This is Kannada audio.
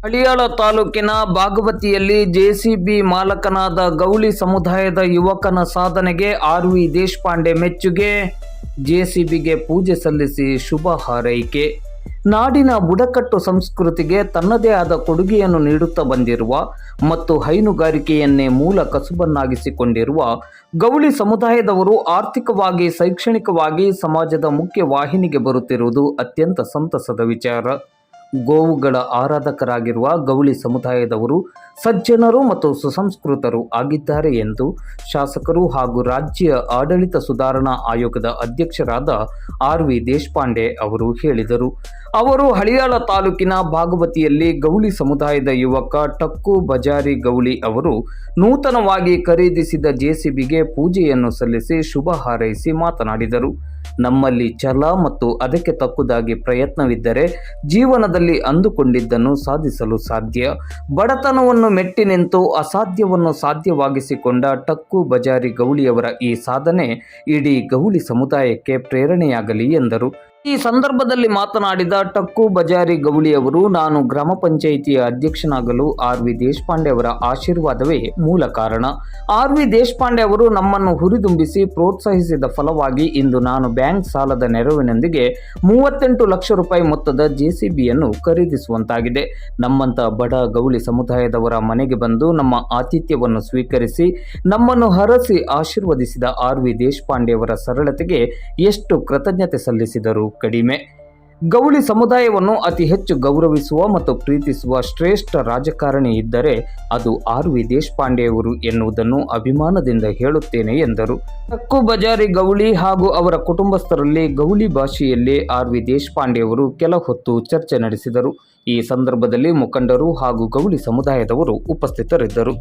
ಹಳಿಯಾಳ ತಾಲೂಕಿನ ಭಾಗವತಿಯಲ್ಲಿ ಜೆಸಿಬಿ ಮಾಲಕನಾದ ಗೌಳಿ ಸಮುದಾಯದ ಯುವಕನ ಸಾಧನೆಗೆ ಆರ್.ವಿ. ದೇಶಪಾಂಡೆ ಮೆಚ್ಚುಗೆ. ಜೆಸಿಬಿಗೆ ಪೂಜೆ ಸಲ್ಲಿಸಿ ಶುಭ ಹಾರೈಕೆ. ನಾಡಿನ ಬುಡಕಟ್ಟು ಸಂಸ್ಕೃತಿಗೆ ತನ್ನದೇ ಆದ ಕೊಡುಗೆಯನ್ನು ನೀಡುತ್ತಾ ಬಂದಿರುವ ಮತ್ತು ಹೈನುಗಾರಿಕೆಯನ್ನೇ ಮೂಲ ಕಸುಬನ್ನಾಗಿಸಿಕೊಂಡಿರುವ ಗೌಳಿ ಸಮುದಾಯದವರು ಆರ್ಥಿಕವಾಗಿ, ಶೈಕ್ಷಣಿಕವಾಗಿ ಸಮಾಜದ ಮುಖ್ಯ ವಾಹಿನಿಗೆ ಬರುತ್ತಿರುವುದು ಅತ್ಯಂತ ಸಂತಸದ ವಿಚಾರ. ಗೋವುಗಳ ಆರಾಧಕರಾಗಿರುವ ಗೌಳಿ ಸಮುದಾಯದವರು ಸಜ್ಜನರು ಮತ್ತು ಸುಸಂಸ್ಕೃತರು ಆಗಿದ್ದಾರೆ ಎಂದು ಶಾಸಕರು ಹಾಗೂ ರಾಜ್ಯ ಆಡಳಿತ ಸುಧಾರಣಾ ಆಯೋಗದ ಅಧ್ಯಕ್ಷರಾದ ಆರ್.ವಿ. ದೇಶಪಾಂಡೆ ಅವರು ಹೇಳಿದರು. ಅವರು ಹಳಿಯಾಳ ತಾಲೂಕಿನ ಭಾಗವತಿಯಲ್ಲಿ ಗೌಳಿ ಸಮುದಾಯದ ಯುವಕ ಟಕ್ಕು ಬಜಾರಿ ಗೌಳಿ ಅವರು ನೂತನವಾಗಿ ಖರೀದಿಸಿದ ಜೆಸಿಬಿಗೆ ಪೂಜೆಯನ್ನು ಸಲ್ಲಿಸಿ ಶುಭ ಹಾರೈಸಿ ಮಾತನಾಡಿದರು. ನಮ್ಮಲ್ಲಿ ಛಲ ಮತ್ತು ಅದಕ್ಕೆ ತಕ್ಕುದಾಗಿ ಪ್ರಯತ್ನವಿದ್ದರೆ ಜೀವನದಲ್ಲಿ ಅಂದುಕೊಂಡಿದ್ದನ್ನು ಸಾಧಿಸಲು ಸಾಧ್ಯ. ಬಡತನವನ್ನು ಮೆಟ್ಟಿ ನಿಂತು ಅಸಾಧ್ಯವನ್ನು ಸಾಧ್ಯವಾಗಿಸಿಕೊಂಡ ಟಕ್ಕು ಬಜಾರಿ ಗೌಳಿಯವರ ಈ ಸಾಧನೆ ಇಡೀ ಗೌಳಿ ಸಮುದಾಯಕ್ಕೆ ಪ್ರೇರಣೆಯಾಗಲಿ ಎಂದರು. ಈ ಸಂದರ್ಭದಲ್ಲಿ ಮಾತನಾಡಿದ ಟಕ್ಕು ಬಜಾರಿ ಗೌಳಿ ಅವರು, ನಾನು ಗ್ರಾಮ ಪಂಚಾಯಿತಿಯ ಅಧ್ಯಕ್ಷನಾಗಲು ಆರ್.ವಿ. ದೇಶಪಾಂಡೆ ಅವರ ಆಶೀರ್ವಾದವೇ ಮೂಲ ಕಾರಣ. ಆರ್.ವಿ. ದೇಶಪಾಂಡೆ ಅವರು ನಮ್ಮನ್ನು ಹುರಿದುಂಬಿಸಿ ಪ್ರೋತ್ಸಾಹಿಸಿದ ಫಲವಾಗಿ ಇಂದು ನಾನು ಬ್ಯಾಂಕ್ ಸಾಲದ ನೆರವಿನೊಂದಿಗೆ 38 ಲಕ್ಷ ರೂಪಾಯಿ ಮೊತ್ತದ ಜೆಸಿಬಿಯನ್ನು ಖರೀದಿಸುವಂತಾಗಿದೆ. ನಮ್ಮಂತ ಬಡ ಗೌಳಿ ಸಮುದಾಯದವರ ಮನೆಗೆ ಬಂದು ನಮ್ಮ ಆತಿಥ್ಯವನ್ನು ಸ್ವೀಕರಿಸಿ ನಮ್ಮನ್ನು ಹರಸಿ ಆಶೀರ್ವದಿಸಿದ ಆರ್.ವಿ. ದೇಶಪಾಂಡೆ ಅವರ ಸರಳತೆಗೆ ಎಷ್ಟು ಕೃತಜ್ಞತೆ ಸಲ್ಲಿಸಿದರು ಕಡಿಮೆ. ಗೌಳಿ ಸಮುದಾಯವನ್ನು ಅತಿ ಹೆಚ್ಚು ಗೌರವಿಸುವ ಮತ್ತು ಪ್ರೀತಿಸುವ ಶ್ರೇಷ್ಠ ರಾಜಕಾರಣಿ ಇದ್ದರೆ ಅದು ಆರ್.ವಿ. ದೇಶಪಾಂಡೆಯವರು ಎನ್ನುವುದನ್ನು ಅಭಿಮಾನದಿಂದ ಹೇಳುತ್ತೇನೆ ಎಂದರು. ಟಕ್ಕು ಬಜಾರಿ ಗೌಳಿ ಹಾಗೂ ಅವರ ಕುಟುಂಬಸ್ಥರಲ್ಲಿ ಗೌಳಿ ಭಾಷೆಯಲ್ಲಿ ಆರ್.ವಿ. ದೇಶಪಾಂಡೆಯವರು ಕೆಲ ಹೊತ್ತು ಚರ್ಚೆ ನಡೆಸಿದರು. ಈ ಸಂದರ್ಭದಲ್ಲಿ ಮುಖಂಡರು ಹಾಗೂ ಗೌಳಿ ಸಮುದಾಯದವರು ಉಪಸ್ಥಿತರಿದ್ದರು.